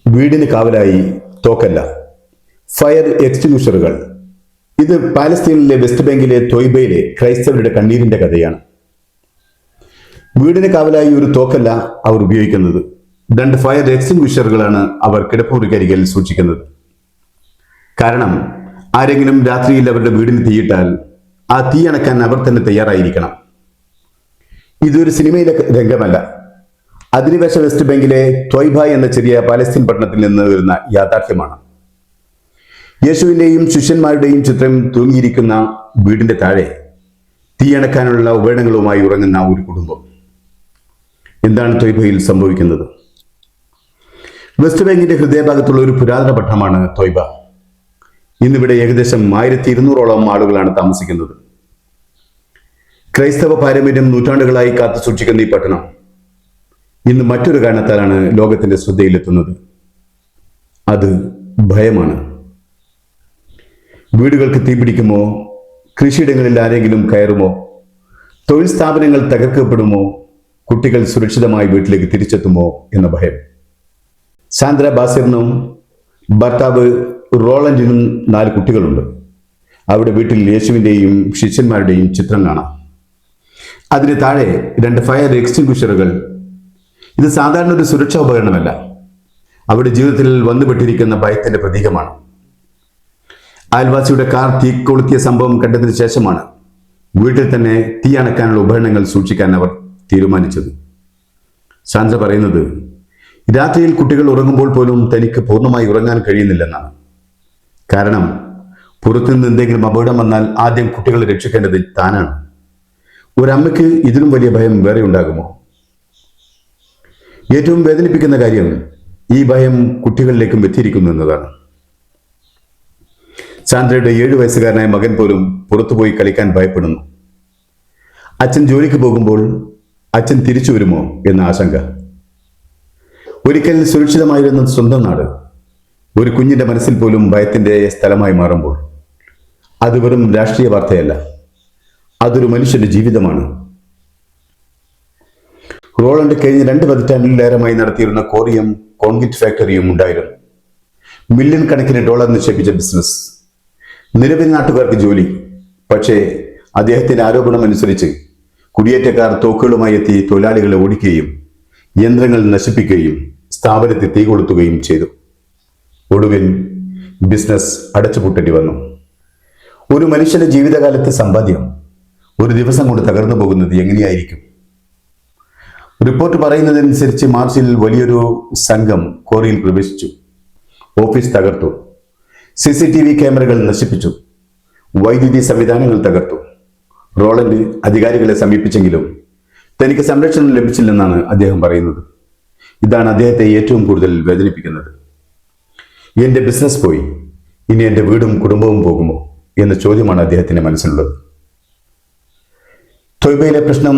വീടിന് കാവലായി തോക്കല്ല, ഫയർ എക്സ്റ്റിങ്വിഷറുകൾ. ഇത് പാലസ്തീനിലെ വെസ്റ്റ് ബാങ്കിലെ തൊയ്ബയിലെ ക്രൈസ്തവരുടെ കണ്ണീരിന്റെ കഥയാണ്. വീടിന് കാവലായി ഒരു തോക്കല്ല അവർ ഉപയോഗിക്കുന്നത്, 2 ഫയർ എക്സ്റ്റിങ്വിഷറുകളാണ് അവർ കിടപ്പുമുറിക്കരികിൽ സൂക്ഷിക്കുന്നത്. കാരണം ആരെങ്കിലും രാത്രിയിൽ അവരുടെ വീടിന് തീയിട്ടാൽ ആ തീ അണക്കാൻ അവർ തന്നെ തയ്യാറായിരിക്കണം. ഇതൊരു സിനിമയിലെ രംഗമല്ല, അധിനിവേശ വെസ്റ്റ് ബാങ്കിലെ ത്വയ്ബ എന്ന ചെറിയ പാലസ്തീൻ പട്ടണത്തിൽ നിന്ന് വരുന്ന യാഥാർത്ഥ്യമാണ്. യേശുവിന്റെയും ശിഷ്യന്മാരുടെയും ചിത്രം തൂങ്ങിയിരിക്കുന്ന വീടിന്റെ താഴെ തീയണക്കാനുള്ള ഉപകരണങ്ങളുമായി ഉറങ്ങുന്ന ഒരു കുടുംബം. എന്താണ് ത്വയ്ബയിൽ സംഭവിക്കുന്നത്? വെസ്റ്റ് ബാങ്കിന്റെ ഹൃദയഭാഗത്തുള്ള ഒരു പുരാതന പട്ടണമാണ് ത്വയ്ബ. ഇന്നിവിടെ ഏകദേശം 1200ഓളം ആളുകളാണ് താമസിക്കുന്നത്. ക്രൈസ്തവ പാരമ്പര്യം നൂറ്റാണ്ടുകളായി കാത്തു സൂക്ഷിക്കുന്ന ഈ പട്ടണം ഇന്ന് മറ്റൊരു കാരണത്താലാണ് ലോകത്തിന്റെ ശ്രദ്ധയിലെത്തുന്നത്. അത് ഭയമാണ്. വീടുകൾക്ക് തീപിടിക്കുമോ, കൃഷിയിടങ്ങളിൽ ആരെങ്കിലും കയറുമോ, തൊഴിൽ സ്ഥാപനങ്ങൾ തകർക്കപ്പെടുമോ, കുട്ടികൾ സുരക്ഷിതമായി വീട്ടിലേക്ക് തിരിച്ചെത്തുമോ എന്ന ഭയം. സാന്ദ്ര ബാസിറിനും ഭർത്താവ് റോളൻഡിനും 4 കുട്ടികളുണ്ട്. അവിടെ വീട്ടിൽ യേശുവിൻ്റെയും ശിഷ്യന്മാരുടെയും ചിത്രം കാണാം. അതിന് താഴെ 2 ഫയർ എക്സ്റ്റിങ്വിഷറുകൾ. ഇത് സാധാരണ ഒരു സുരക്ഷാ ഉപകരണമല്ല, അവിടെ ജീവിതത്തിൽ വന്നുപെട്ടിരിക്കുന്ന ഭയത്തിന്റെ പ്രതീകമാണ്. അയൽവാസിയുടെ കാർ തീ കൊളുത്തിയ സംഭവം കണ്ടതിന് ശേഷമാണ് വീട്ടിൽ തന്നെ തീ അണക്കാനുള്ള ഉപകരണങ്ങൾ സൂക്ഷിക്കാൻ അവർ തീരുമാനിച്ചത്. സാന്ദ്ര പറയുന്നത്, രാത്രിയിൽ കുട്ടികൾ ഉറങ്ങുമ്പോൾ പോലും തനിക്ക് പൂർണ്ണമായി ഉറങ്ങാൻ കഴിയുന്നില്ലെന്നാണ്. കാരണം പുറത്തുനിന്ന് എന്തെങ്കിലും അപകടം വന്നാൽ ആദ്യം കുട്ടികളെ രക്ഷിക്കേണ്ടത് താനാണ്. ഒരമ്മയ്ക്ക് ഇതിലും വലിയ ഭയം വേറെ ഉണ്ടാകുമോ? ഏറ്റവും വേദനിപ്പിക്കുന്ന കാര്യം ഈ ഭയം കുട്ടികളിലേക്കും എത്തിയിരിക്കുന്നു എന്നതാണ്. സാന്ദ്രയുടെ 7 വയസ്സുകാരനായ മകൻ പോലും പുറത്തുപോയി കളിക്കാൻ ഭയപ്പെടുന്നു. അച്ഛൻ ജോലിക്ക് പോകുമ്പോൾ അച്ഛൻ തിരിച്ചു വരുമോ എന്ന ആശങ്ക. ഒരിക്കൽ സുരക്ഷിതമായിരുന്ന സ്വന്തം നാട് ഒരു കുഞ്ഞിന്റെ മനസ്സിൽ പോലും ഭയത്തിന്റെ സ്ഥലമായി മാറുമ്പോൾ അത് വെറും രാഷ്ട്രീയ വാർത്തയല്ല, അതൊരു മനുഷ്യന്റെ ജീവിതമാണ്. റോളണ്ട് കഴിഞ്ഞ 2 പതിറ്റാണ്ടിലേറെമായി നടത്തിയിരുന്ന കോറിയം കോൺക്രീറ്റ് ഫാക്ടറിയും ഉണ്ടായിരുന്നു. മില്യൺ കണക്കിന് ഡോളർ നിക്ഷേപിച്ച ബിസിനസ്, നിരവധി നാട്ടുകാർക്ക് ജോലി. പക്ഷേ അദ്ദേഹത്തിന്റെ ആരോപണം അനുസരിച്ച് കുടിയേറ്റക്കാർ തോക്കുകളുമായി എത്തി തൊഴിലാളികളെ ഓടിക്കുകയും യന്ത്രങ്ങൾ നശിപ്പിക്കുകയും സ്ഥാപനത്തിൽ തീ കൊളുത്തുകയും ചെയ്തു. ഒടുവിൽ ബിസിനസ് അടച്ചുപൂട്ടേണ്ടി വന്നു. ഒരു മനുഷ്യന്റെ ജീവിതകാലത്തെ സമ്പാദ്യം ഒരു ദിവസം കൊണ്ട് തകർന്നു പോകുന്നത് എങ്ങനെയായിരിക്കും? റിപ്പോർട്ട് പറയുന്നതനുസരിച്ച് മാർച്ചിൽ വലിയൊരു സംഘം ക്വാറിയിൽ പ്രവേശിച്ചു. ഓഫീസ് തകർത്തു, CCTV ക്യാമറകൾ നശിപ്പിച്ചു, വൈദ്യുതി സംവിധാനങ്ങൾ തകർത്തു. റോളണ്ട് അധികാരികളെ സമീപിച്ചെങ്കിലും തനിക്ക് സംരക്ഷണം ലഭിച്ചില്ലെന്നാണ് അദ്ദേഹം പറയുന്നത്. ഇതാണ് അദ്ദേഹത്തെ ഏറ്റവും കൂടുതൽ വേദനിപ്പിക്കുന്നത്. എന്റെ ബിസിനസ് പോയി, ഇനി എന്റെ വീടും കുടുംബവും പോകുമോ എന്ന ചോദ്യമാണ് അദ്ദേഹത്തിന്റെ മനസ്സിലുള്ളത്. ത്വയ്ബയിലെ പ്രശ്നം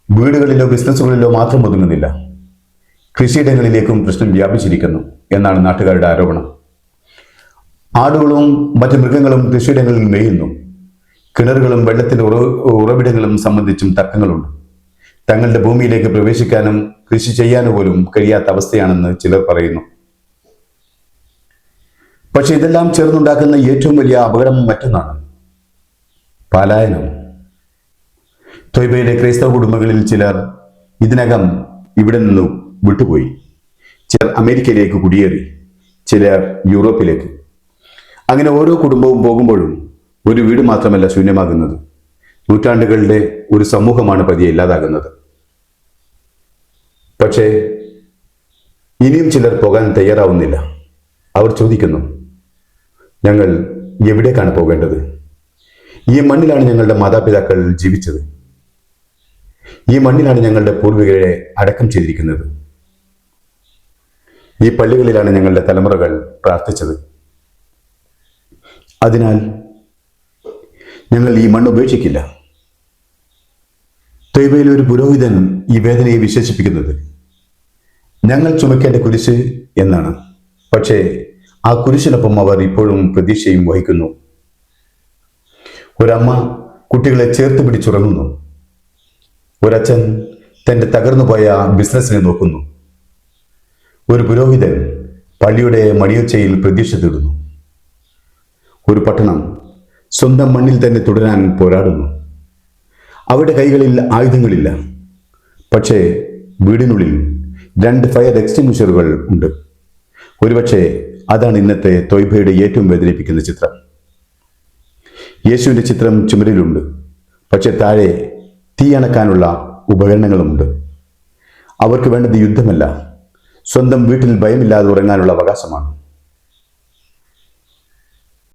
വീടുകളിലോ ബിസിനസ്സുകളിലോ മാത്രം ഒതുങ്ങുന്നില്ല. കൃഷിയിടങ്ങളിലേക്കും പ്രശ്നം വ്യാപിച്ചിരിക്കുന്നു എന്നാണ് നാട്ടുകാരുടെ ആരോപണം. ആടുകളും മറ്റു മൃഗങ്ങളും കൃഷിയിടങ്ങളിൽ മേയുന്നു. കിണറുകളും വെള്ളത്തിന്റെ ഉറവിടങ്ങളും സംബന്ധിച്ചും തർക്കങ്ങളുണ്ട്. തങ്ങളുടെ ഭൂമിയിലേക്ക് പ്രവേശിക്കാനും കൃഷി ചെയ്യാനും പോലും കഴിയാത്ത അവസ്ഥയാണെന്ന് ചിലർ പറയുന്നു. പക്ഷെ ഇതെല്ലാം ചേർന്നുണ്ടാക്കുന്ന ഏറ്റവും വലിയ അപകടം മറ്റൊന്നാണ്: പലായനം. ത്വയ്ബയിലെ ക്രൈസ്തവ കുടുംബങ്ങളിൽ ചിലർ ഇതിനകം ഇവിടെ നിന്ന് വിട്ടുപോയി. ചിലർ അമേരിക്കയിലേക്ക് കുടിയേറി, ചിലർ യൂറോപ്പിലേക്ക്. അങ്ങനെ ഓരോ കുടുംബവും പോകുമ്പോഴും ഒരു വീട് മാത്രമല്ല ശൂന്യമാകുന്നത്, നൂറ്റാണ്ടുകളുടെ ഒരു സമൂഹമാണ് പതിയെ ഇല്ലാതാകുന്നത്. പക്ഷേ ഇനിയും ചിലർ പോകാൻ തയ്യാറാവുന്നില്ല. അവർ ചോദിക്കുന്നു, ഞങ്ങൾ എവിടേക്കാണ് പോകേണ്ടത്? ഈ മണ്ണിലാണ് ഞങ്ങളുടെ മാതാപിതാക്കൾ ജീവിച്ചത്. ഈ മണ്ണിലാണ് ഞങ്ങളുടെ പൂർവികരെ അടക്കം ചെയ്തിരിക്കുന്നത്. ഈ പള്ളികളിലാണ് ഞങ്ങളുടെ തലമുറകൾ പ്രാർത്ഥിച്ചത്. അതിനാൽ ഞങ്ങൾ ഈ മണ്ണ് ഉപേക്ഷിക്കില്ല. ത്വയ്ബയിലെ ഒരു പുരോഹിതൻ ഈ വേദനയെ വിശേഷിപ്പിക്കുന്നത് ഞങ്ങൾ ചുമക്കേണ്ട കുരിശ് എന്നാണ്. പക്ഷേ ആ കുരിശിനൊപ്പം അവർ ഇപ്പോഴും പ്രതീക്ഷയും വഹിക്കുന്നു. ഒരമ്മ കുട്ടികളെ ചേർത്ത് പിടിച്ചുറങ്ങുന്നു. ഒരച്ഛൻ തൻ്റെ തകർന്നുപോയ ബിസിനസ്സിനെ നോക്കുന്നു. ഒരു പുരോഹിതൻ പള്ളിയുടെ മണിയൊച്ചയിൽ പ്രതീക്ഷ തീർന്നു. ഒരു പട്ടണം സ്വന്തം മണ്ണിൽ തന്നെ തുടരാൻ പോരാടുന്നു. അവരുടെ കൈകളിൽ ആയുധങ്ങളില്ല, പക്ഷേ വീടിനുള്ളിൽ 2 ഫയർ എക്സ്റ്റിങ്വിഷറുകൾ ഉണ്ട്. ഒരുപക്ഷെ അതാണ് ഇന്നത്തെ തൊയ്ബയുടെ ഏറ്റവും വേദനിപ്പിക്കുന്ന ചിത്രം. യേശുവിൻ്റെ ചിത്രം ചുമരിലുണ്ട്, പക്ഷെ താഴെ തീ അണക്കാനുള്ള ഉപകരണങ്ങളുമുണ്ട്. അവർക്ക് വേണ്ടത് യുദ്ധമല്ല, സ്വന്തം വീട്ടിൽ ഭയമില്ലാതെ ഉറങ്ങാനുള്ള അവകാശമാണ്.